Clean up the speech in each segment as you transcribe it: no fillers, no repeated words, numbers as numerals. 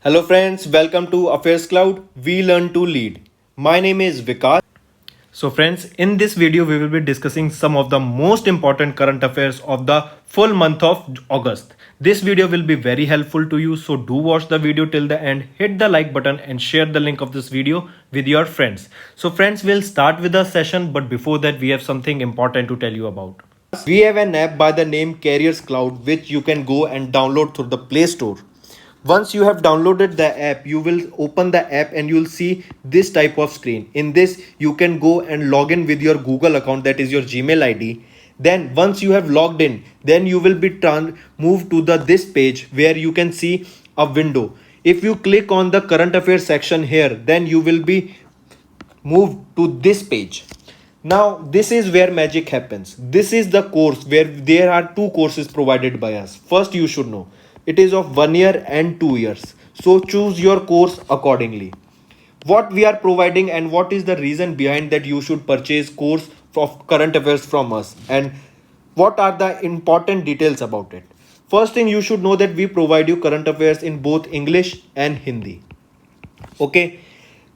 Hello friends, welcome to AffairsCloud. We learn to lead. My name is Vikas. So friends, in this video we will be discussing some of the most important current affairs of the full month of August. This video will be very helpful to you, so do watch the video till the end, hit the like button and share the link of this video with your friends. So friends, we'll start with the session, but before that we have something important to tell you about. We have an app by the name AffairsCloud which you can go and download through the Play Store. Once you have downloaded the app, you will open the app and you'll see this type of screen. In this, you can go and log in with your Google account, that is your Gmail ID. Then once you have logged in, then you will be moved to this page where you can see a window. If you click on the current affairs section here, then you will be moved to this page. Now this is where magic happens. This is the course where there are two courses provided by us. First, you should know it is of 1 year and 2 years. So choose your course accordingly. What we are providing and what is the reason behind that you should purchase course of current affairs from us, and what are the important details about it. First thing, you should know that we provide you current affairs in both English and Hindi. Okay.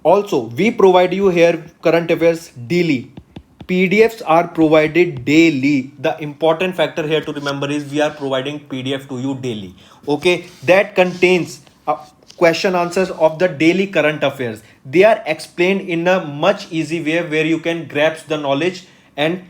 Also, we provide you here current affairs daily. PDFs are provided daily. The important factor here to remember is we are providing PDF to you daily. Okay, that contains question answers of the daily current affairs. They are explained in a much easy way where you can grasp the knowledge and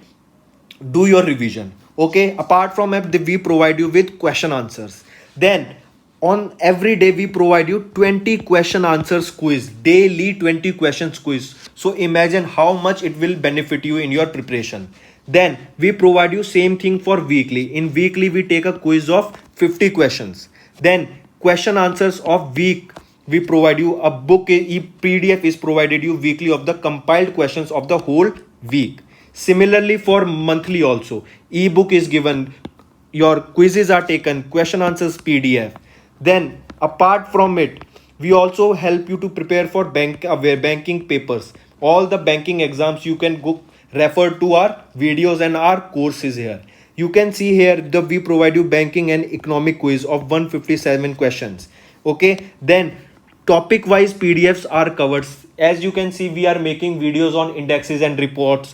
do your revision. Okay, apart from that, we provide you with question answers. Then on every day we provide you 20 question answers quiz, daily 20 questions quiz. So imagine how much it will benefit you in your preparation. Then we provide you same thing for weekly. In weekly we take a quiz of 50 questions. Then question answers of week, we provide you a book, PDF is provided you weekly of the compiled questions of the whole week. Similarly for monthly also, ebook is given, your quizzes are taken, question answers PDF. Then apart from it, we also help you to prepare for banking papers. All the banking exams you can go refer to our videos and our courses here. You can see here we provide you banking and economic quiz of 157 questions. Okay, then topic wise PDFs are covered. As you can see, we are making videos on indexes and reports,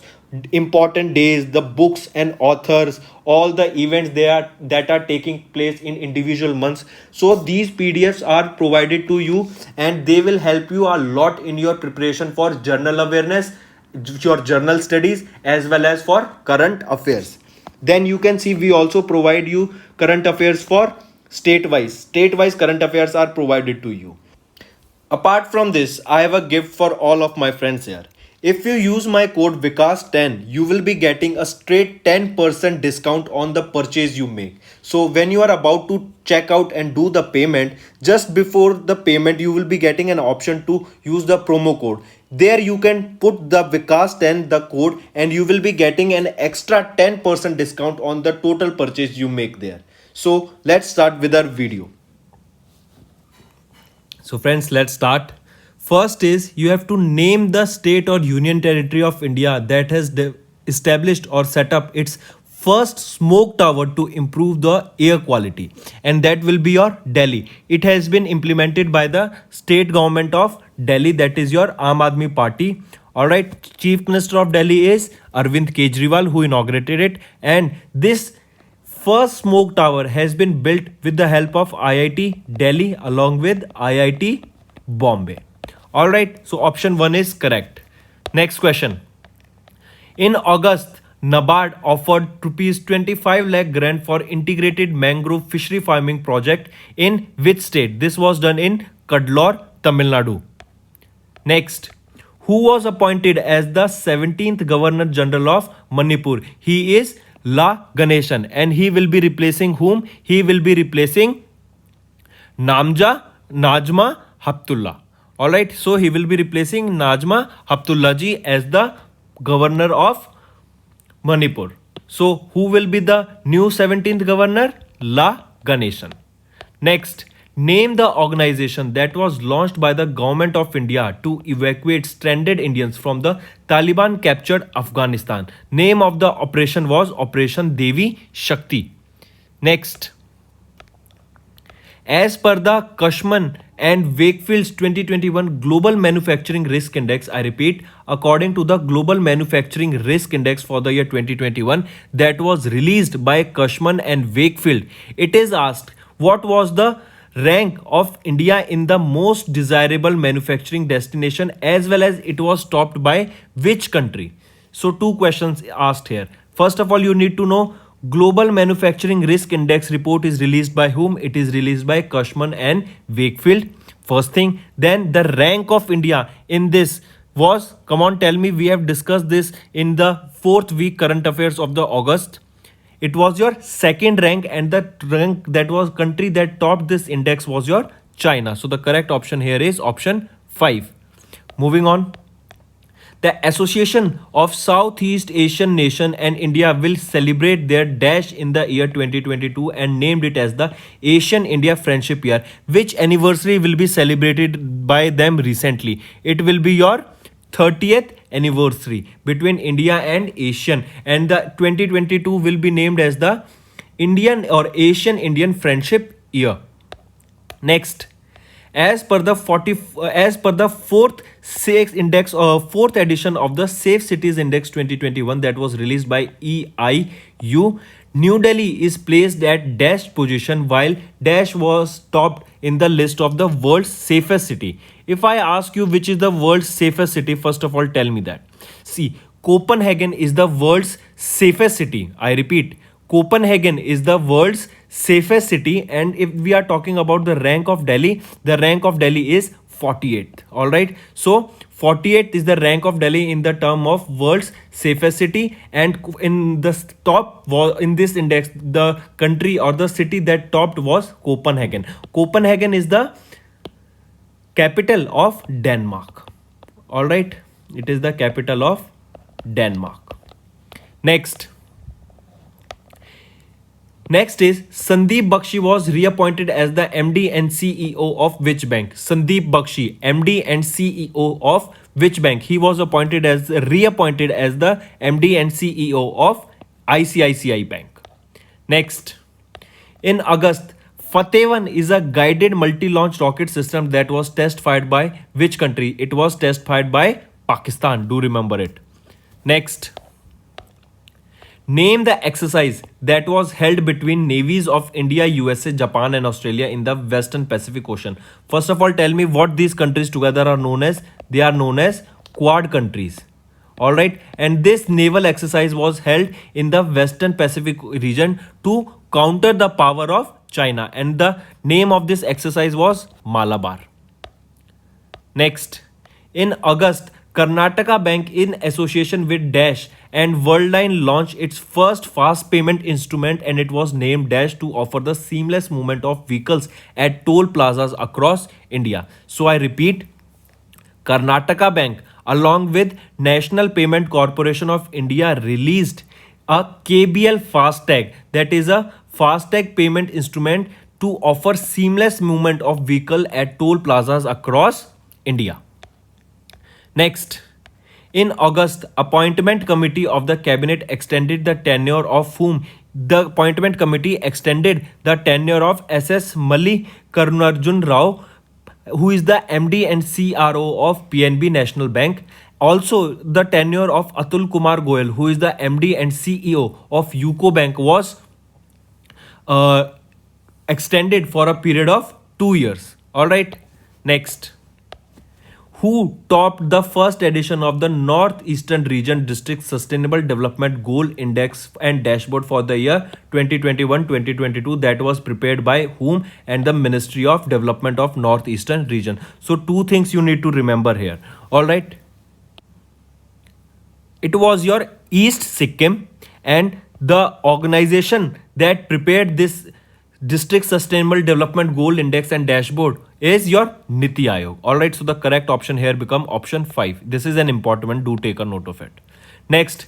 important days, the books and authors, all the events that are taking place in individual months. So these PDFs are provided to you and they will help you a lot in your preparation for journal awareness, your journal studies, as well as for current affairs. Then you can see we also provide you current affairs for state-wise current affairs are provided to you. Apart from this, I have a gift for all of my friends here. If you use my code Vikas10, you will be getting a straight 10% discount on the purchase you make. So when you are about to check out and do the payment, just before the payment, you will be getting an option to use the promo code. There you can put the Vikas10, the code, and you will be getting an extra 10% discount on the total purchase you make there. So let's start with our video. So friends, let's start. First is you have to name the state or union territory of India that has established or set up its first smoke tower to improve the air quality, and that will be your Delhi. It has been implemented by the state government of Delhi, that is your Aam Aadmi Party. Alright, Chief Minister of Delhi is Arvind Kejriwal, who inaugurated it, and this first smoke tower has been built with the help of IIT Delhi along with IIT Bombay. Alright, so option 1 is correct. Next question. In August, NABARD offered rupees 25 lakh grant for integrated mangrove fishery farming project in which state? This was done in Kadlor, Tamil Nadu. Next. Who was appointed as the 17th Governor General of Manipur? He is La Ganeshan, and he will be replacing whom? He will be replacing Najma Haptullah. Alright, so he will be replacing Najma Haptullah ji as the governor of Manipur. So who will be the new 17th governor? La Ganeshan. Next, name the organization that was launched by the government of India to evacuate stranded Indians from the Taliban captured Afghanistan. Name of the operation was Operation Dev Shakti. Next, As per the Cushman and Wakefield's 2021 Global Manufacturing Risk Index, I repeat, according to the Global Manufacturing Risk Index for the year 2021 that was released by Cushman and Wakefield, it is asked what was the rank of India in the most desirable manufacturing destination, as well as it was topped by which country. So two questions asked here. First of all, you need to know Global Manufacturing Risk Index report is released by whom? It is released by Cushman and Wakefield. First thing. Then the rank of India in this was, come on, tell me, we have discussed this in the 4th week current affairs of the August. It was your second rank, and the rank that was country that topped this index was your China. So the correct option here is option 5. Moving on. The Association of Southeast Asian Nation and India will celebrate their dash in the year 2022 and named it as the Asian India Friendship Year. Which anniversary will be celebrated by them recently? It will be your 30th anniversary between India and Asian, and the 2022 will be named as the Indian or Asian Indian Friendship Year. Next, as per the 4th fourth edition of the Safe Cities Index 2021 that was released by EIU, New Delhi is placed at dash position, while dash was topped in the list of the world's safest city. If I ask you which is the world's safest city, first of all tell me that. See, Copenhagen is the world's safest city. I repeat, Copenhagen is the world's safest city, and if we are talking about the rank of Delhi, the rank of Delhi is 48th. All right, so 48th is the rank of Delhi in the term of world's safest city, and in the top in this index, the country or the city that topped was Copenhagen. Copenhagen is the capital of Denmark. All right, it is the capital of Denmark. Next is Sandeep Bakshi was reappointed as the MD and CEO of which bank? Sandeep Bakshi, MD and CEO of which bank? He was reappointed as the MD and CEO of ICICI Bank. Next, in August, Fateh-1 is a guided multi-launch rocket system that was test fired by which country? It was test fired by Pakistan. Do remember it. Next, name the exercise that was held between navies of India, USA, Japan and Australia in the Western Pacific Ocean. First of all, tell me what these countries together are known as. They are known as Quad countries. Alright, and this naval exercise was held in the Western Pacific region to counter the power of China, and the name of this exercise was Malabar. Next, in August, Karnataka Bank in association with Dash and Worldline launched its first fast payment instrument, and it was named Dash to offer the seamless movement of vehicles at toll plazas across India. So I repeat, Karnataka Bank along with National Payment Corporation of India released a KBL FASTag, that is a FASTag payment instrument to offer seamless movement of vehicle at toll plazas across India. Next, in August, appointment committee of the cabinet extended the tenure of whom? The appointment committee extended the tenure of SS Mallikarjun Rao, who is the MD and CRO of PNB National Bank. Also, the tenure of Atul Kumar Goyal, who is the MD and CEO of UCO Bank, was extended for a period of 2 years. All right. Next, who topped the first edition of the Northeastern Region District Sustainable Development Goal Index and Dashboard for the year 2021-2022 that was prepared by whom? And the Ministry of Development of Northeastern Region. So two things you need to remember here. All right. It was your East Sikkim, and the organization that prepared this District Sustainable Development Goal Index and Dashboard is your Niti Aayog. Alright, so the correct option here become option 5. This is an important one, do take a note of it. Next,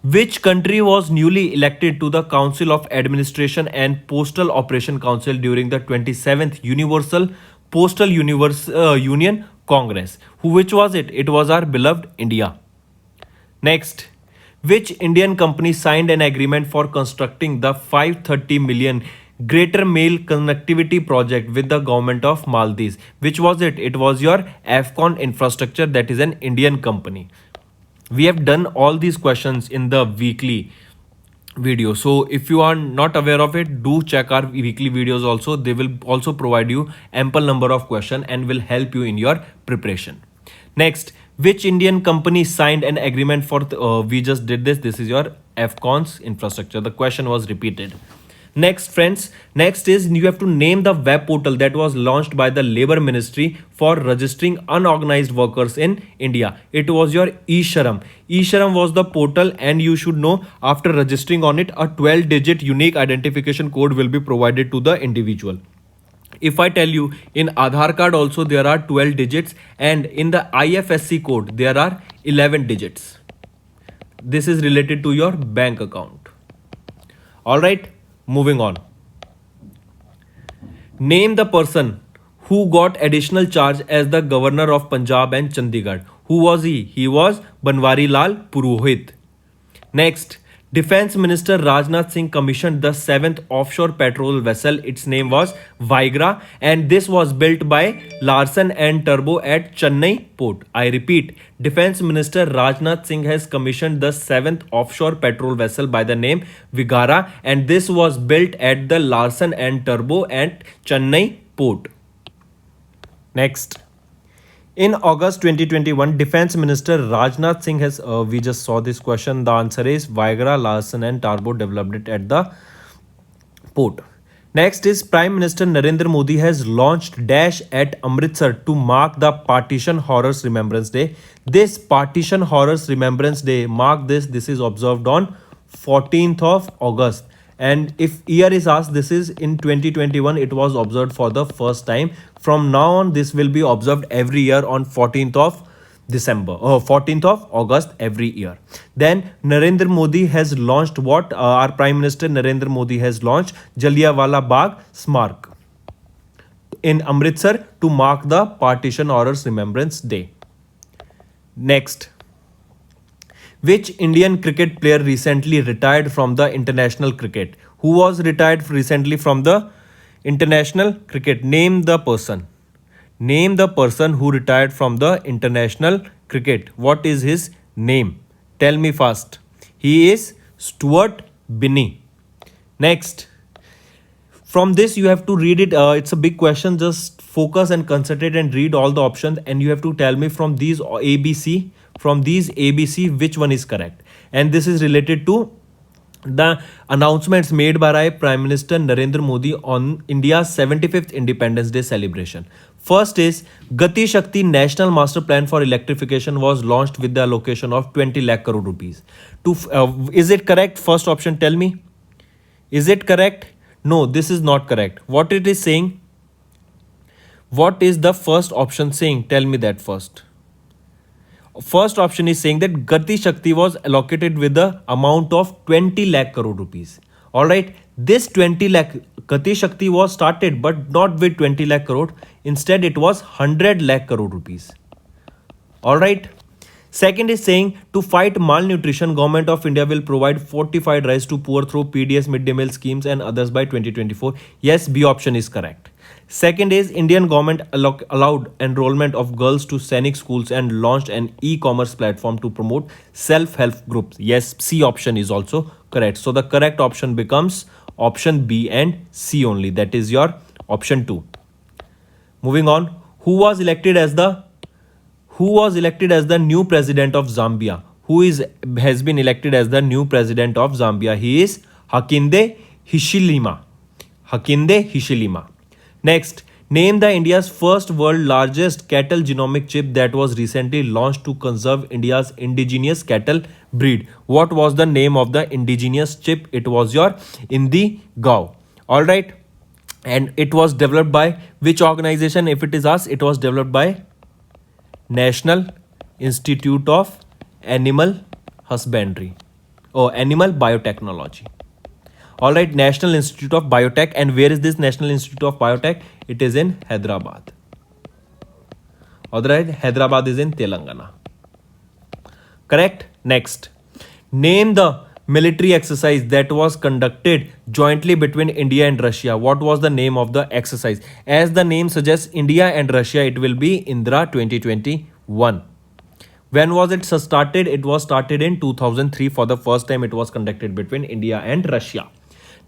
which country was newly elected to the Council of Administration and Postal Operation Council during the 27th Universal Postal Union Congress? Which was it? It was our beloved India. Next, which Indian company signed an agreement for constructing the 530 million Greater Mail Connectivity Project with the government of Maldives. Which was it? It was your Afcon Infrastructure, that is an Indian company. We have done all these questions in the weekly video, so if you are not aware of it, do check our weekly videos also. They will also provide you ample number of questions and will help you in your preparation. Next, which Indian company signed an agreement for we just did this is your Afcon's infrastructure. The question was repeated. Next, friends, next is you have to name the web portal that was launched by the Labor Ministry for registering unorganized workers in India. It was your eSharam. eSharam was the portal, and you should know after registering on it, a 12-digit unique identification code will be provided to the individual. If I tell you in Aadhaar card also there are 12 digits, and in the IFSC code there are 11 digits. This is related to your bank account. Alright. Moving on. Name the person who got additional charge as the governor of Punjab and Chandigarh. Who was he? He was Banwari Lal Purohit. Next, Defense Minister Rajnath Singh commissioned the 7th offshore patrol vessel. Its name was Vigra, and this was built by Larsen and Turbo at Chennai port. I repeat, Defense Minister Rajnath Singh has commissioned the 7th offshore patrol vessel by the name Vigara, and this was built at the Larsen and Turbo at Chennai port. Next. In August 2021, Defense Minister Rajnath Singh has, we just saw this question, the answer is Vigra, Larsen and Turbo developed it at the port. Next is Prime Minister Narendra Modi has launched Dash at Amritsar to mark the Partition Horrors Remembrance Day. This Partition Horrors Remembrance Day, mark this is observed on 14th of August. And if year is asked, this is in 2021, it was observed for the first time. From now on, this will be observed every year on 14th of December, 14th of August every year. Then Narendra Modi has launched what? Our Prime Minister Narendra Modi has launched Jallianwala Bagh Smarak in Amritsar to mark the Partition Horrors Remembrance Day. Next. Which Indian cricket player recently retired from the international cricket? Who was retired recently from the international cricket? Name the person. Name the person who retired from the international cricket. What is his name? Tell me fast. He is Stuart Binney. Next. From this you have to read it. It's a big question. Just focus and concentrate and read all the options, and you have to tell me from these ABC. From these ABC, which one is correct? And this is related to the announcements made by Prime Minister Narendra Modi on India's 75th Independence Day celebration. First is Gati Shakti National Master Plan for Electrification was launched with the allocation of 20 lakh crore rupees. Is it correct? First option, tell me. Is it correct? No, this is not correct. What it is saying? What is the first option saying? Tell me that first. First option is saying that Gati Shakti was allocated with the amount of 20 lakh crore rupees. Alright, this 20 lakh Gati Shakti was started but not with 20 lakh crore. Instead, it was 100 lakh crore rupees. Alright. Second is saying to fight malnutrition, Government of India will provide fortified rice to poor through PDS mid-day meal schemes and others by 2024. Yes, B option is correct. Second is Indian government allowed enrollment of girls to Sainik schools and launched an e-commerce platform to promote self-help groups. Yes, C option is also correct. So the correct option becomes option B and C only. That is your option 2. Moving on, who was elected as the new president of Zambia? Has been elected as the new president of Zambia? He is Hakande Hichilema. Hakande Hichilema. Next, name the India's first world largest cattle genomic chip that was recently launched to conserve India's indigenous cattle breed. What was the name of the indigenous chip? It was your Gauba. Alright. And it was developed by which organization? If it is us, it was developed by National Institute of Animal Husbandry or Animal Biotechnology. Alright, National Institute of Biotech. And where is this National Institute of Biotech? It is in Hyderabad. Alright, Hyderabad is in Telangana. Correct? Next. Name the military exercise that was conducted jointly between India and Russia? What was the name of the exercise? As the name suggests, India and Russia, it will be Indra 2021. When was it started? It was started in 2003. For the first time, it was conducted between India and Russia.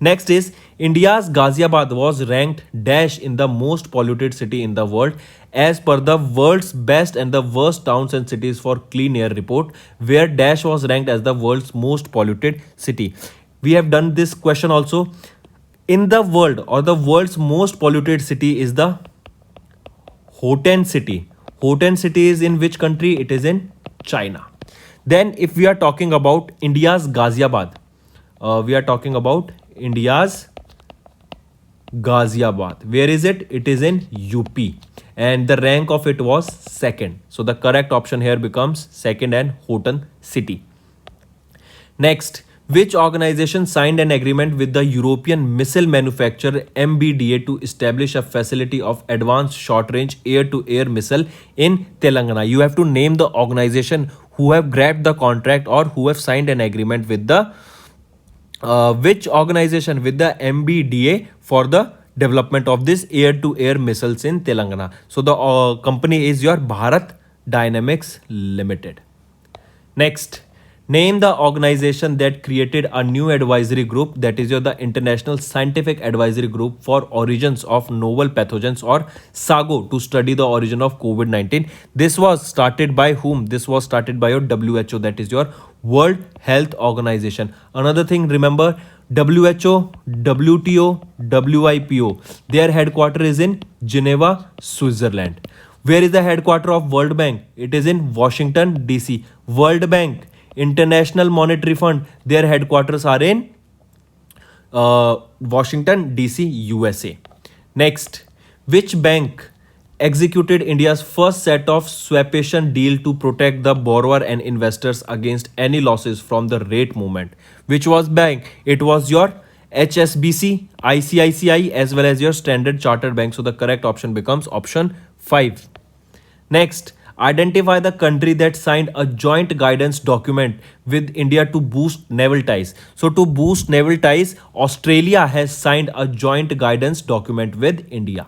Next is India's Ghaziabad was ranked dash in the most polluted city in the world as per the world's best and the worst towns and cities for clean air report, where dash was ranked as the world's most polluted city. We have done this question also. In the world, or the world's most polluted city is the Hotan city. Hotan city is in which country? It is in China. Then if we are talking about India's Ghaziabad, we are talking about India's Ghaziabad. Where is it? It is in UP. And the rank of it was second. So the correct option here becomes second and Hotan city. Next, which organization signed an agreement with the European missile manufacturer MBDA to establish a facility of advanced short-range air-to-air missile in Telangana? You have to name the organization who have grabbed the contract or who have signed an agreement with the which organization with the MBDA for the development of this air-to-air missiles in Telangana. So the company is your Bharat Dynamics Limited. Next, name the organization that created a new advisory group, that is the International Scientific Advisory Group for Origins of Novel Pathogens, or SAGO, to study the origin of COVID-19. This was started by whom? This was started by your WHO, that is your World Health Organization. Another thing, remember, WHO, WTO, WIPO, their headquarters is in Geneva, Switzerland. Where is the headquarters of World Bank? It is in Washington, DC. World Bank, International Monetary Fund, their headquarters are in Washington, DC, USA. Next, which bank executed India's first set of swaption deal to protect the borrower and investors against any losses from the rate movement? Which was bank? It was your HSBC, ICICI, as well as your Standard Chartered Bank. So the correct option becomes option 5. Next, identify the country that signed a joint guidance document with India to boost naval ties. So to boost naval ties, Australia has signed a joint guidance document with India.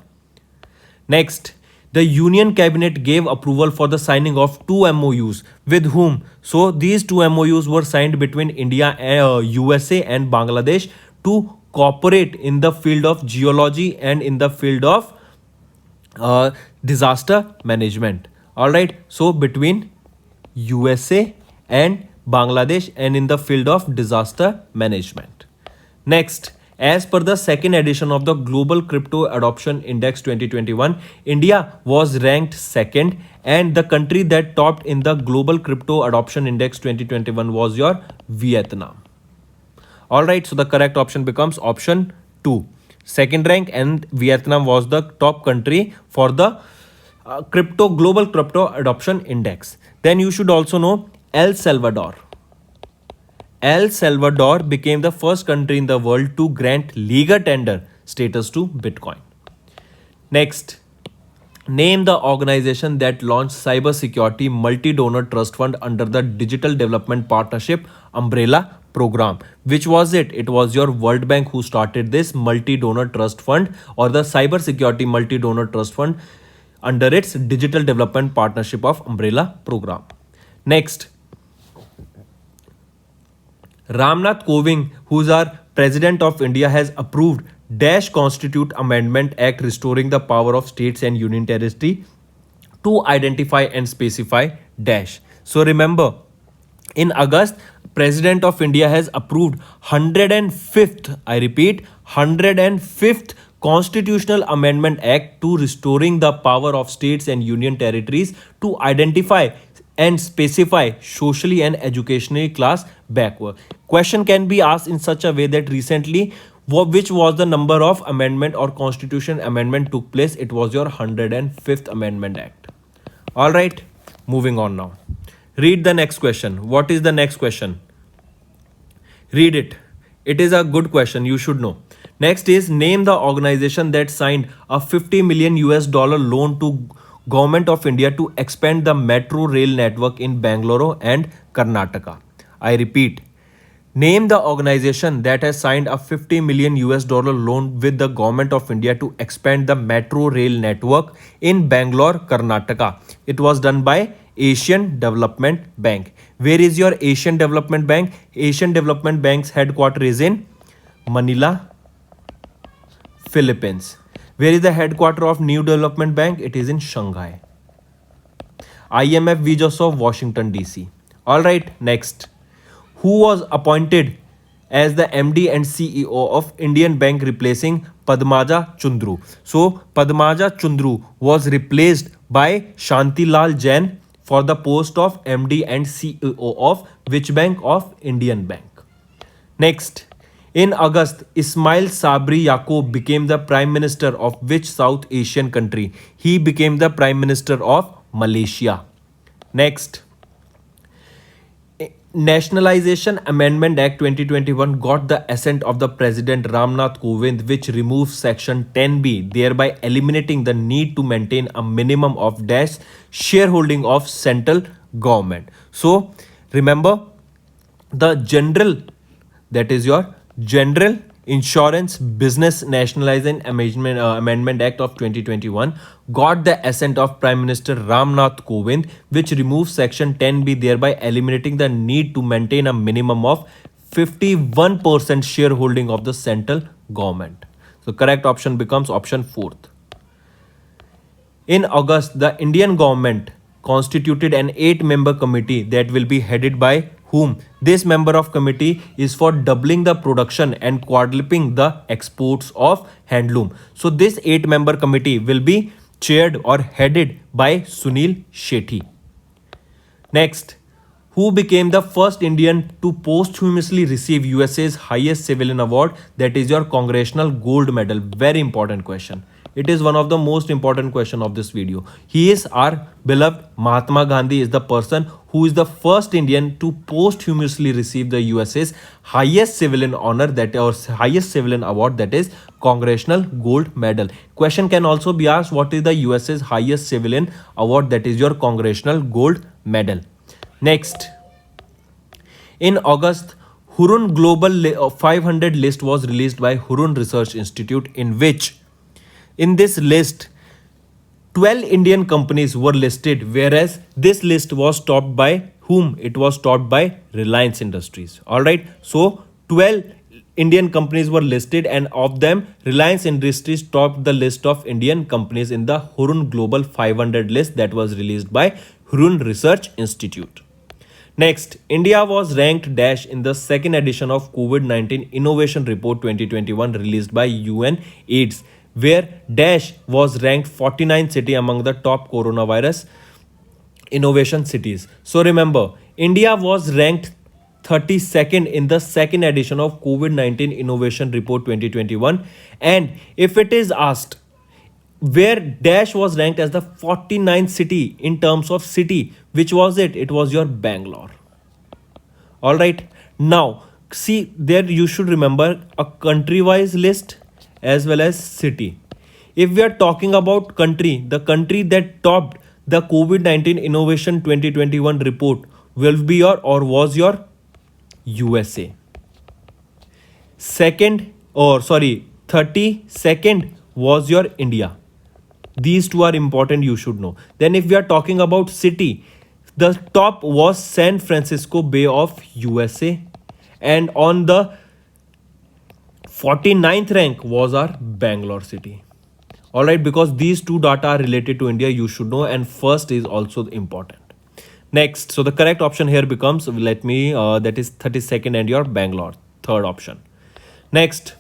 Next, the Union Cabinet gave approval for the signing of 2 MOUs. With whom? So these 2 MOUs were signed between India, USA and Bangladesh to cooperate in the field of geology and in the field of disaster management. Alright, so between USA and Bangladesh and in the field of disaster management. Next, as per the second edition of the Global Crypto Adoption Index 2021, India was ranked second, and the country that topped in the Global Crypto Adoption Index 2021 was your Vietnam. Alright, so the correct option becomes option 2. Second rank, and Vietnam was the top country for the Global Crypto Adoption Index. Then you should also know El Salvador. El Salvador became the first country in the world to grant legal tender status to Bitcoin. Next, name the organization that launched Cybersecurity Multi-Donor Trust Fund under the Digital Development Partnership umbrella program. Which was it? It was your World Bank who started this Multi-Donor Trust Fund, or the Cybersecurity Multi-Donor Trust Fund, under its Digital Development Partnership of umbrella program. Next, Ramnath Kovind, who is our President of India, has approved Dash Constitute Amendment Act restoring the power of states and union territory to identify and specify Dash. So remember, in August, President of India has approved 105th, I repeat, 105th Constitutional Amendment Act to restoring the power of states and union territories to identify and specify socially and educationally class backward. Question can be asked in such a way that recently, which was the number of amendment or constitution amendment took place? It was your 105th Amendment Act. Alright, moving on now. Read the next question. What is the next question? Read it. It is a good question, you should know. Next is, name the organization that signed a $50 million loan to Government of India to expand the metro rail network in Bangalore and Karnataka. I repeat, Name the organization that has signed a 50 million US dollar loan with the government of India to expand the metro rail network in Bangalore, Karnataka. It was done by Asian Development Bank. Where is your Asian Development Bank? Asian Development Bank's headquarters is in Manila, Philippines. Where is the headquarters of New Development Bank? It is in Shanghai. IMF Vijos of Washington DC. Alright, next. Who was appointed as the MD and CEO of Indian Bank replacing Padmaja Chundru? So, Padmaja Chundru was replaced by Shantilal Jain for the post of MD and CEO of which bank? Of Indian Bank. Next, in August, Ismail Sabri Yaqub became the Prime Minister of which South Asian country? He became the Prime Minister of Malaysia. Next, Nationalization Amendment Act 2021 got the assent of the President Ramnath Kovind, which removes Section 10B, thereby eliminating the need to maintain a minimum of dash shareholding of central government. So, remember the general, that is your General Insurance Business Nationalization Amendment Act of 2021 got the assent of Prime Minister Ramnath Kovind, which removes Section 10B, thereby eliminating the need to maintain a minimum of 51% shareholding of the central government. So correct option becomes option 4th. In August, the Indian government constituted an 8-member committee that will be headed by whom? This member of committee is for doubling the production and quadrupling the exports of handloom. So this 8-member committee will be chaired or headed by Sunil Shetty. Next, who became the first Indian to posthumously receive USA's highest civilian award? That is your Congressional Gold Medal. Very important question. It is one of the most important question of this video. He is our beloved Mahatma Gandhi is the person who is the first Indian to posthumously receive the USA's highest civilian honor, that or highest civilian award, that is Congressional Gold Medal. Question can also be asked, what is the USA's highest civilian award? That is your Congressional Gold Medal. Next, in August, Hurun Global 500 list was released by Hurun Research Institute, in which in this list 12 Indian companies were listed, whereas this list was topped by whom? It was topped by Reliance Industries. Alright, so 12 Indian companies were listed, and of them Reliance Industries topped the list of Indian companies in the Hurun Global 500 list that was released by Hurun Research Institute. Next, India was ranked dash in the second edition of COVID-19 Innovation Report 2021 released by UNAIDS, where dash was ranked 49th city among the top coronavirus innovation cities. So remember, India was ranked 32nd in the second edition of COVID-19 Innovation Report 2021. And if it is asked, where dash was ranked as the 49th city in terms of city, which was it? It was your Bangalore. Alright, now see there you should remember a country-wise list as well as city. If we are talking about country, the country that topped the COVID-19 Innovation 2021 report will be your or was your USA. 32nd was your India. These two are important, you should know. Then if we are talking about city, the top was San Francisco Bay of USA, and on the 49th rank was our Bangalore city. Alright, because these two data are related to India, you should know, and first is also important. Next, so the correct option here becomes, that is 32nd and your Bangalore, third option. Next,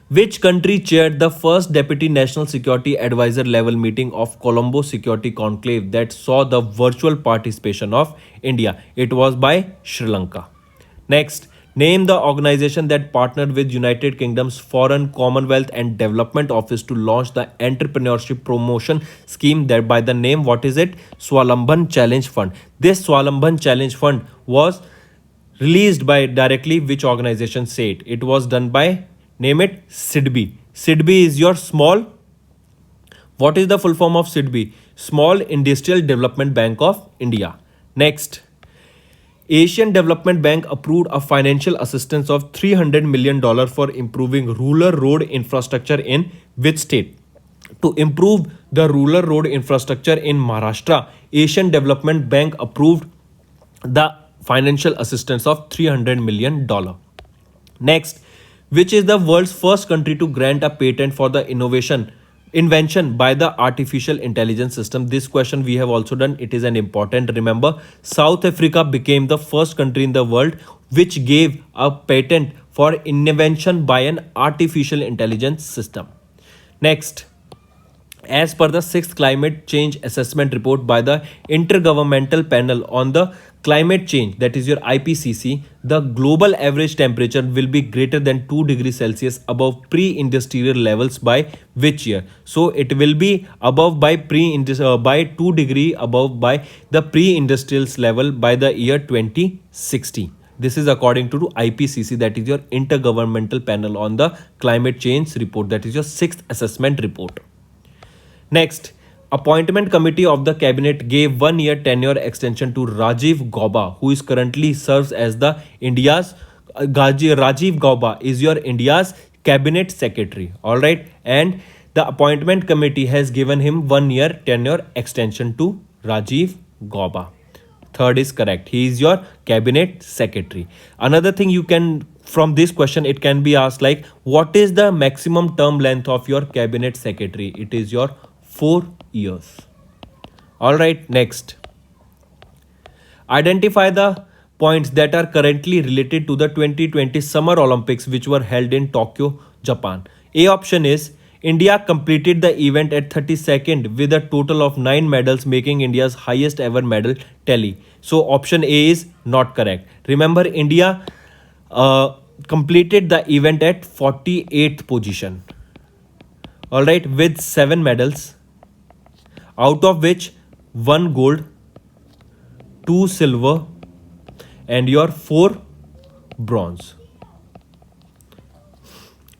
which country chaired the first Deputy National Security Advisor level meeting of Colombo Security Conclave that saw the virtual participation of India? It was by Sri Lanka. Next, name the organization that partnered with United Kingdom's Foreign, Commonwealth and Development Office to launch the Entrepreneurship Promotion Scheme, that by the name, what is it? Swalambhan Challenge Fund. This Swalambhan Challenge Fund was released by directly which organization? Say it. It was done by, name it, SIDBI. SIDBI is your small, what is the full form of SIDBI? Small Industrial Development Bank of India. Next, Asian Development Bank approved a financial assistance of $300 million for improving rural road infrastructure in which state? To improve the rural road infrastructure in Maharashtra, Asian Development Bank approved the financial assistance of $300 million. Next, which is the world's first country to grant a patent for the invention by the artificial intelligence system? This question we have also done. It is an important. Remember, South Africa became the first country in the world which gave a patent for invention by an artificial intelligence system. Next, as per the 6th climate change assessment report by the Intergovernmental Panel on the Climate Change, that is your IPCC, the global average temperature will be greater than 2 degrees Celsius above pre-industrial levels by which year? So it will be above by 2 degree above by the pre-industrial level by the year 2060. This is according to IPCC, that is your Intergovernmental Panel on the Climate Change report, that is your 6th assessment report. Next, appointment committee of the cabinet gave 1-year tenure extension to Rajiv Gauba, who is currently serves as the India's Rajiv Gauba is your India's cabinet secretary. All right, and the appointment committee has given him 1-year tenure extension to Rajiv Gauba. Third is correct. He is your cabinet secretary. Another thing you can, from this question, it can be asked like, what is the maximum term length of your cabinet secretary? It is your 4 years. All right, next. Identify the points that are currently related to the 2020 Summer Olympics which were held in Tokyo, Japan. A option is India completed the event at 32nd with a total of 9 medals, making India's highest ever medal tally. So option A is not correct. Remember, India completed the event at 48th position. All right, with 7 medals, out of which 1 gold, 2 silver, and your 4 bronze.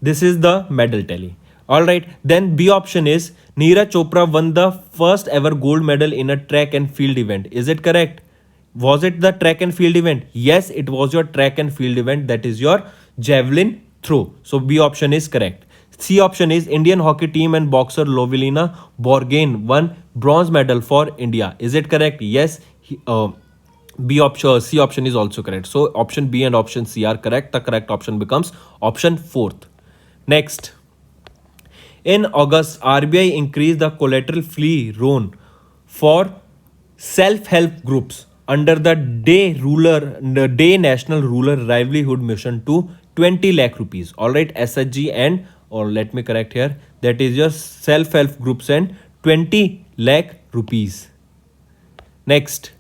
This is the medal tally. All right, then B option is Neeraj Chopra won the first ever gold medal in a track and field event. Is it correct? Was it the track and field event? Yes, it was your track and field event, that is your javelin throw. So B option is correct. C option is Indian hockey team and boxer Lovelina Borgohain won bronze medal for India. Is it correct? Yes. B option, C option is also correct. So option B and option C are correct. The correct option becomes option 4th. Next. In August, RBI increased the collateral free loan for self-help groups under the Day National Rural Livelihood Mission to 20 lakh rupees. All right, SHG and, or let me correct here, that is your self-help groups and 20 lakh rupees. Next,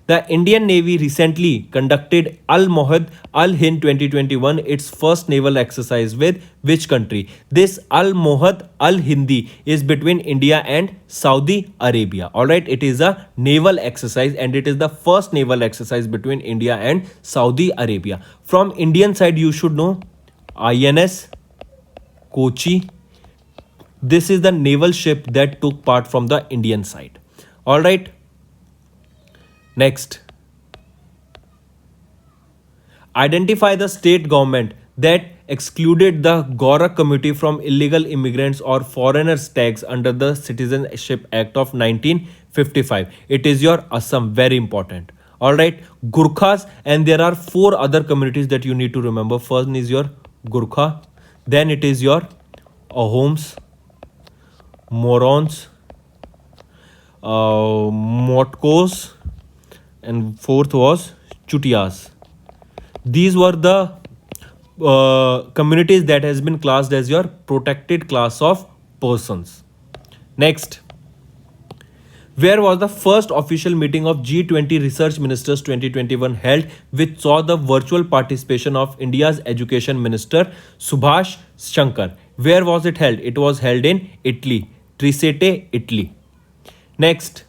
the Indian Navy recently conducted Al Mohad Al Hind 2021, its first naval exercise with which country? This Al Mohad Al Hindi is between India and Saudi Arabia. Alright, it is a naval exercise and it is the first naval exercise between India and Saudi Arabia. From Indian side, you should know INS Kochi. This is the naval ship that took part from the Indian side. Alright. Next, identify the state government that excluded the Gauba community from illegal immigrants or foreigners tags under the Citizenship Act of 1955. It is your Assam, very important. Alright, Gurkhas, and there are 4 other communities that you need to remember. First is your Gurkha, then it is your Ahoms, Morons, Motkos, and 4th was Chutias. These were the communities that has been classed as your protected class of persons. Next, where was the first official meeting of G20 Research Ministers 2021 held, which saw the virtual participation of India's Education Minister Subhash Shankar? Where was it held? It was held in Italy, Trieste, Italy. Next,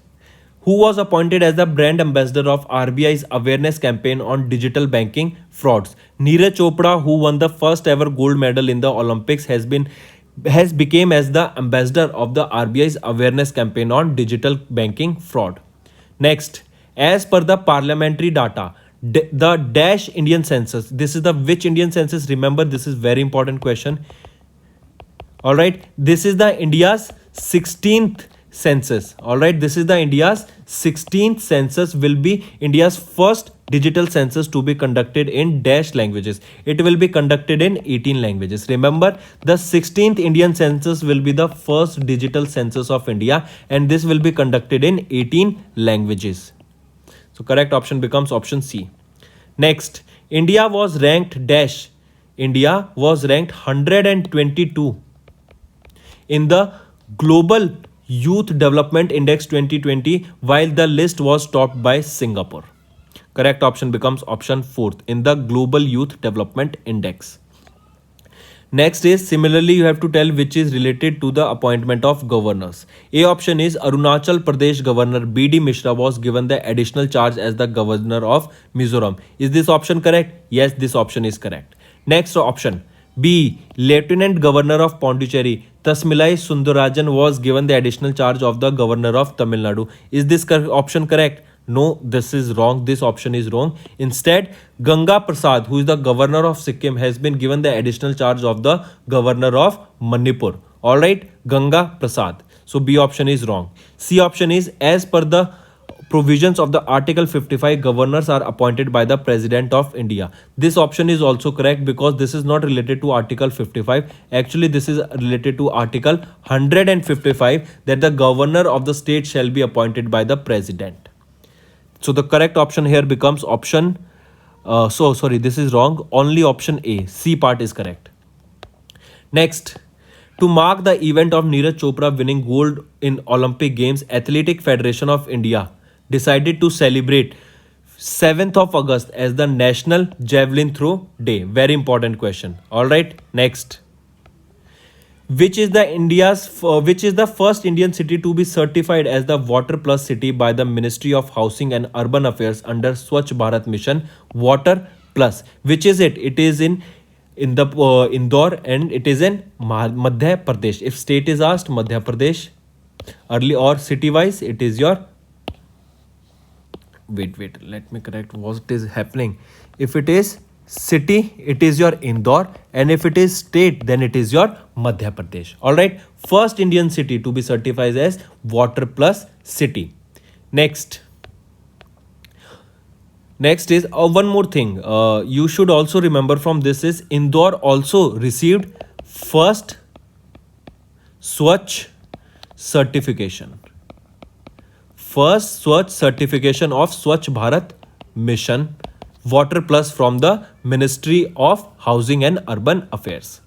who was appointed as the brand ambassador of RBI's awareness campaign on digital banking frauds? Neeraj Chopra, who won the first ever gold medal in the Olympics, has became as the ambassador of the RBI's awareness campaign on digital banking fraud. Next, as per the parliamentary data, the dash Indian census. This is the which Indian census? Remember, this is very important question. All right, this is the India's 16th census. All right, this is the India's 16th census, will be India's first digital census to be conducted in dash languages. It will be conducted in 18 languages. Remember, the 16th Indian census will be the first digital census of India, and this will be conducted in 18 languages. So correct option becomes option C. Next, India was ranked dash. India was ranked 122 in the Global Youth Development Index 2020, while the list was topped by Singapore. Correct option becomes option 4th in the Global Youth Development Index. Next is, similarly you have to tell which is related to the appointment of governors. A option is Arunachal Pradesh Governor B.D. Mishra was given the additional charge as the governor of Mizoram. Is this option correct? Yes, this option is correct. Next option B. Lieutenant Governor of Pondicherry Tasmilai Sundarajan was given the additional charge of the Governor of Tamil Nadu. Is this option correct? No, this is wrong. This option is wrong. Instead, Ganga Prasad, who is the Governor of Sikkim, has been given the additional charge of the Governor of Manipur. Alright, Ganga Prasad. So B option is wrong. C option is, as per the provisions of the Article 55, governors are appointed by the President of India. This option is also correct because this is not related to Article 55. Actually, this is related to Article 155, that the governor of the state shall be appointed by the President. So the correct option here becomes option, this is wrong. Only option A, C part is correct. Next, to mark the event of Neeraj Chopra winning gold in Olympic Games, Athletic Federation of India decided to celebrate 7th of August as the National Javelin Throw Day. Very important question. Alright, next. Which is the first Indian city to be certified as the Water Plus city by the Ministry of Housing and Urban Affairs under Swachh Bharat Mission? Water Plus. Which is it? It is in the Indore, and it is in Madhya Pradesh. If state is asked, Madhya Pradesh. Early or city wise, it is your, wait, let me correct what is happening. If it is city, it is your Indore, and if it is state, then it is your Madhya Pradesh. Alright, first Indian city to be certified as Water Plus city. Next is one more thing you should also remember from this is, Indore also received first Swachh certification. First Swachh certification of Swachh Bharat Mission Water Plus from the Ministry of Housing and Urban Affairs.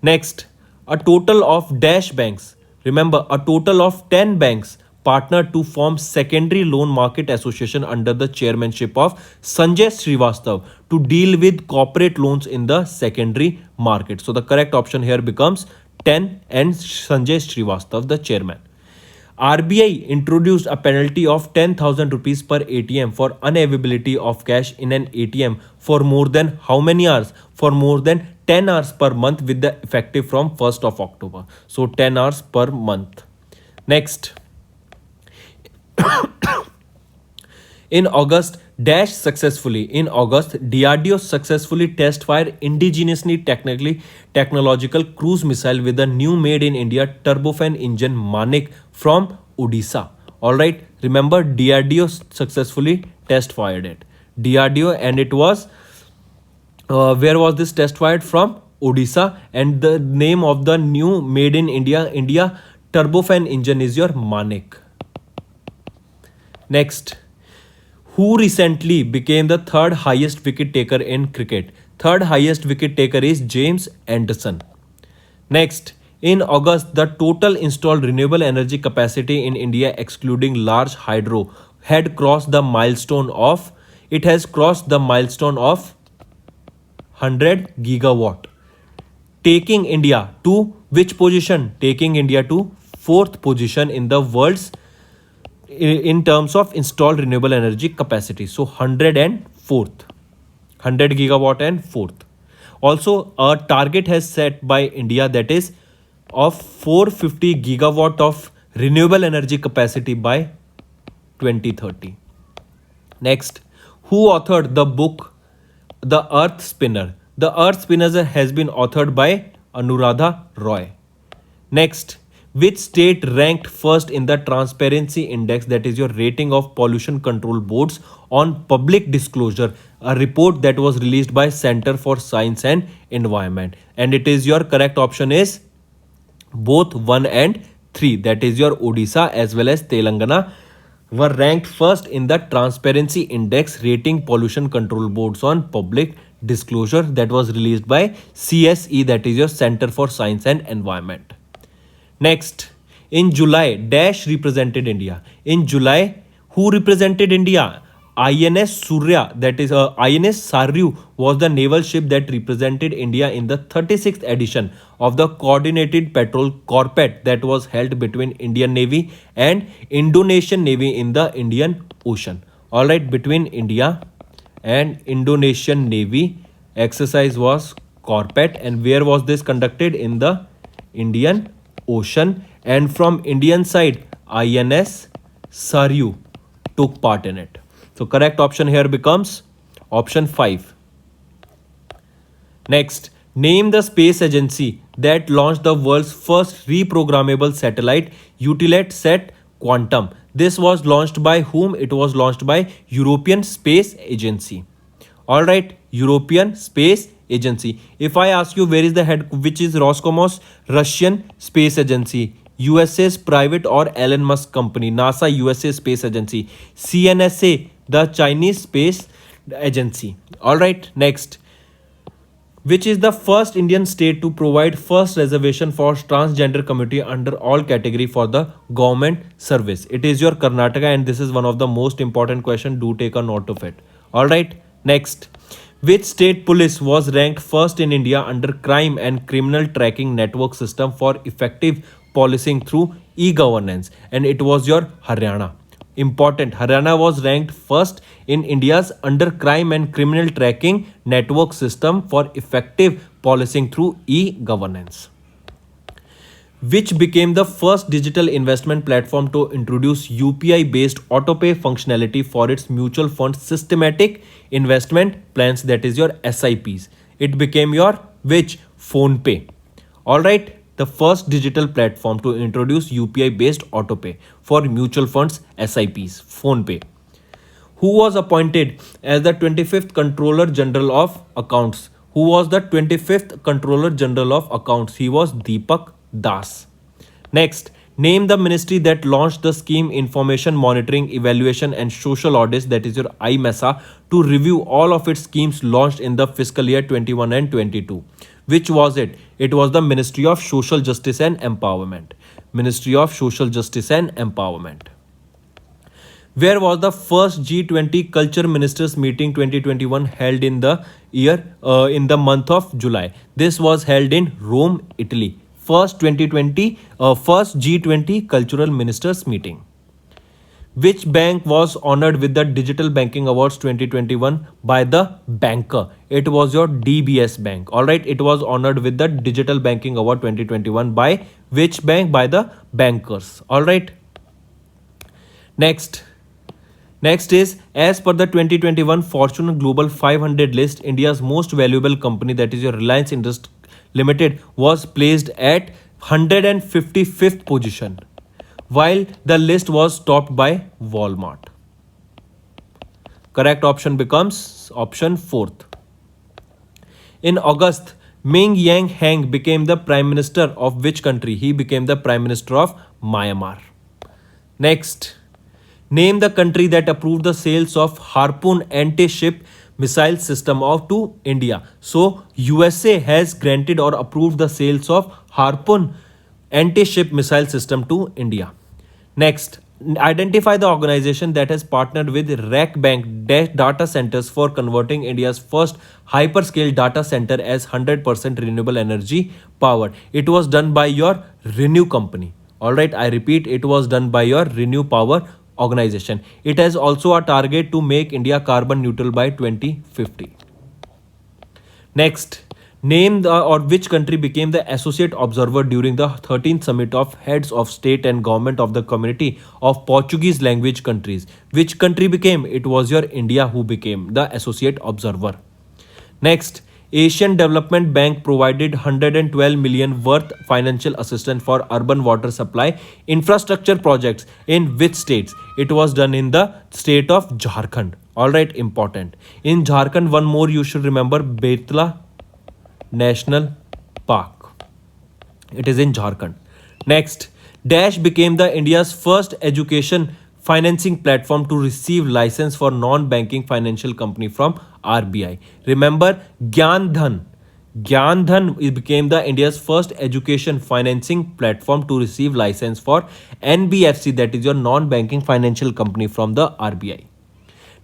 Next, a total of dash banks. Remember, a total of 10 banks partnered to form Secondary Loan Market Association under the chairmanship of Sanjay Srivastav to deal with corporate loans in the secondary market. So the correct option here becomes 10 and Sanjay Srivastav, the chairman. RBI introduced a penalty of 10,000 rupees per ATM for unavailability of cash in an ATM for more than how many hours? For more than 10 hours per month, with the effective from 1st of October. So 10 hours per month. Next. In August, DRDO successfully test fired indigenously technological cruise missile with a new made in India turbofan engine Manik from Odisha. Alright, remember DRDO successfully test fired it. DRDO, and it was, where was this test fired? From Odisha, and the name of the new made in India turbofan engine is your Manik. Next. Who recently became the third highest wicket taker in cricket? Third highest wicket taker is James Anderson. Next, in August, the total installed renewable energy capacity in India, excluding large hydro, had crossed the milestone of, 100 gigawatt. Taking India to which position? Taking India to 4th position in the world's in terms of installed renewable energy capacity. So 100 gigawatt and 4th. Also, a target has set by India, that is of 450 gigawatt of renewable energy capacity by 2030. Next, Who authored the book The Earth Spinner? The Earth Spinner has been authored by Anuradha Roy. Next, which state ranked first in the Transparency Index, that is your rating of pollution control boards on public disclosure, a report that was released by Center for Science and Environment? And it is your correct option is both 1 and 3, that is your Odisha as well as Telangana were ranked first in the Transparency Index rating pollution control boards on public disclosure that was released by CSE, that is your Center for Science and Environment. Next, in July, Dash represented India. In July, who represented India? INS Surya, that is INS Saryu was the naval ship that represented India in the 36th edition of the Coordinated Patrol Corvette that was held between Indian Navy and Indonesian Navy in the Indian Ocean. Alright, between India and Indonesian Navy, exercise was Corvette, and where was this conducted? In the Indian Ocean, and from Indian side INS Saryu took part in it. So correct option here becomes option 5. Next, name the space agency that launched the world's first reprogrammable satellite, Utilitesat Quantum. This was launched by whom? It was launched by European Space Agency. Alright, European Space Agency. If I ask you where is the head, which is Roscosmos, Russian Space Agency, USA's private or Elon Musk company, NASA, USA Space Agency, CNSA, the Chinese Space Agency. Alright, next. Which is the first Indian state to provide first reservation for transgender community under all category for the government service? It is your Karnataka, and this is one of the most important question. Do take a note of it. Alright, next. Which state police was ranked first in India under crime and criminal tracking network system for effective policing through e-governance? And it was your Haryana. Important, Haryana was ranked first in India's under crime and criminal tracking network system for effective policing through e-governance. Which became the first digital investment platform to introduce UPI based autopay functionality for its mutual fund systematic investment plans, that is your SIPs? It became your which? PhonePe. Alright, the first digital platform to introduce UPI based autopay for mutual funds SIPs, PhonePe. Who was appointed as the 25th Controller General of Accounts? Who was the 25th Controller General of Accounts? He was Deepak Das. Next, name the ministry that launched the scheme Information Monitoring, Evaluation and Social Audits, that is your IMESA, to review all of its schemes launched in the fiscal year 21 and 22. Which was it? It was the Ministry of Social Justice and Empowerment. Ministry of Social Justice and Empowerment. Where was the first G20 Culture Ministers meeting 2021 held in the month of July? This was held in Rome, Italy. First G20 Cultural Ministers meeting. Which bank was honored with the Digital Banking Awards 2021 by the banker? It was your DBS Bank. Alright, it was honored with the Digital Banking Award 2021 by which bank? By the bankers. Alright. Next is, as per the 2021 Fortune Global 500 list, India's most valuable company, that is your Reliance Industries Limited, was placed at 155th position, while the list was topped by Walmart. Correct option becomes option 4th. In August, Ming Yang Hang became the Prime Minister of which country? He became the Prime Minister of Myanmar. Next, name the country that approved the sales of Harpoon anti-ship missile system to India. So USA has granted or approved the sales of Harpoon anti-ship missile system to India. Next, identify the organization that has partnered with RAC Bank data centers for converting India's first hyperscale data center as 100% renewable energy powered. It was done by your Renew company. Alright, I repeat, it was done by your Renew Power organization. It has also a target to make India carbon neutral by 2050. Next, Name the or which country became the associate observer during the 13th summit of heads of state and government of the community of Portuguese language countries. Which country became? It was your India who became the associate observer. Next, Asian Development Bank provided 112 million worth financial assistance for urban water supply infrastructure projects in which states? It was done in the state of Jharkhand. All right, important. In Jharkhand, one more you should remember, Betla National Park. It is in Jharkhand. Next, Dash became the India's first education financing platform to receive license for non-banking financial company from RBI. Remember, Gyan Dhan. Gyan Dhan became the India's first education financing platform to receive license for NBFC, that is your non-banking financial company from the RBI.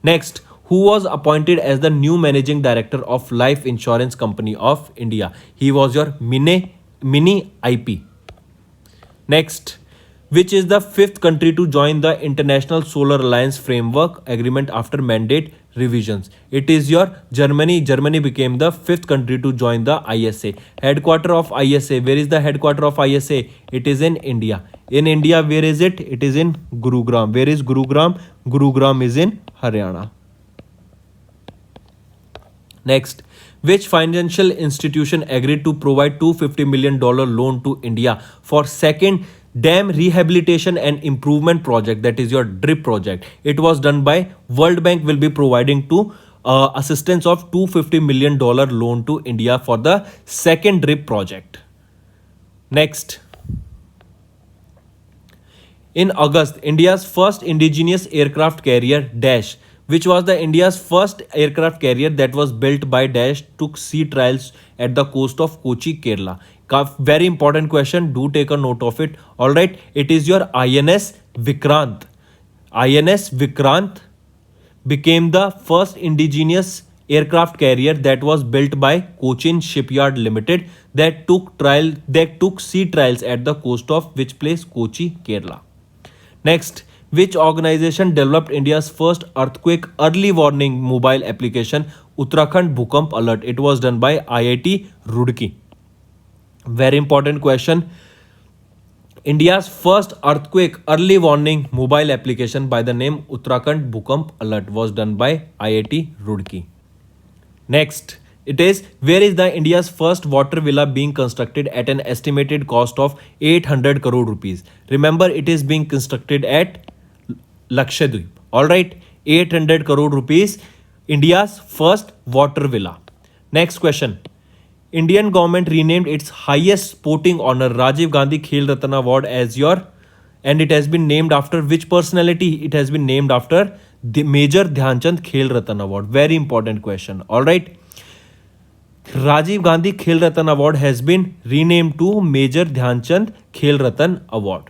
Next, who was appointed as the new managing director of Life Insurance Company of India? He was your Mini IP. Next, which is the fifth country to join the International Solar Alliance Framework Agreement after mandate revisions? It is your Germany. Germany became the fifth country to join the ISA. Headquarter of ISA. Where is the headquarter of ISA? It is in India. In India, where is it? It is in Gurugram. Where is Gurugram? Gurugram is in Haryana. Next, which financial institution agreed to provide $250 million loan to India for second dam rehabilitation and improvement project, that is your DRIP project? It was done by World Bank will be providing to assistance of $250 million loan to India for the second DRIP project. Next, in August, India's first indigenous aircraft carrier Dash, which was the India's first aircraft carrier that was built by Dash, took sea trials at the coast of Kochi, Kerala. Very important question. Do take a note of it. All right. It is your INS Vikrant. INS Vikrant became the first indigenous aircraft carrier that was built by Cochin Shipyard Limited that took sea trials at the coast of which place? Kochi, Kerala. Next, which organization developed India's first earthquake early warning mobile application, Uttarakhand Bhukamp Alert? It was done by IIT Roorkee. Very important question. India's first earthquake early warning mobile application by the name Uttarakhand Bhukamp Alert was done by IIT Roorkee. Next, it is where is the India's first water villa being constructed at an estimated cost of 800 crore rupees? Remember, it is being constructed at Lakshadweep. All right, 800 crore rupees, India's first water villa. Next question. Indian government renamed its highest sporting honor, Rajiv Gandhi Khel Ratna Award, as your, and it has been named after which personality? It has been named after the Major Dhyanchand Khel Ratna Award. Very important question. All right. Rajiv Gandhi Khel Ratna Award has been renamed to Major Dhyanchand Khel Ratna Award.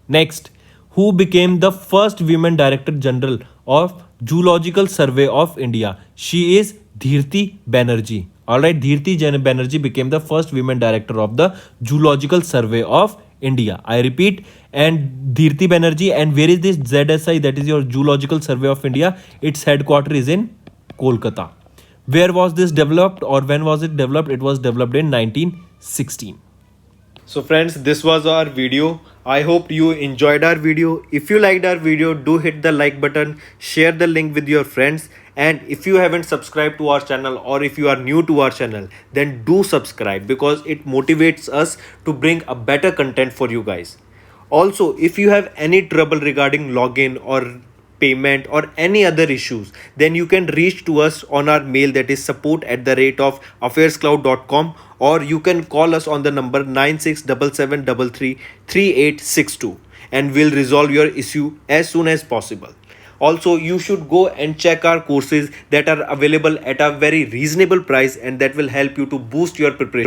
Next, who became the first women Director General of Zoological Survey of India? She is Dheerti Banerjee. Alright, Dheerti Banerjee became the first women director of the Zoological Survey of India. I repeat, and Dheerti Banerjee, and where is this ZSI, that is your Zoological Survey of India? Its headquarters is in Kolkata. Where was this developed or when was it developed? It was developed in 1916. So friends, this was our video. I hope you enjoyed our video. If you liked our video, do hit the like button, share the link with your friends, and if you haven't subscribed to our channel or if you are new to our channel, then do subscribe because it motivates us to bring a better content for you guys. Also, if you have any trouble regarding login or payment or any other issues, then you can reach to us on our mail, that is support@affairscloud.com, or you can call us on the number 9677333862 and we'll resolve your issue as soon as possible. Also, you should go and check our courses that are available at a very reasonable price and that will help you to boost your preparation.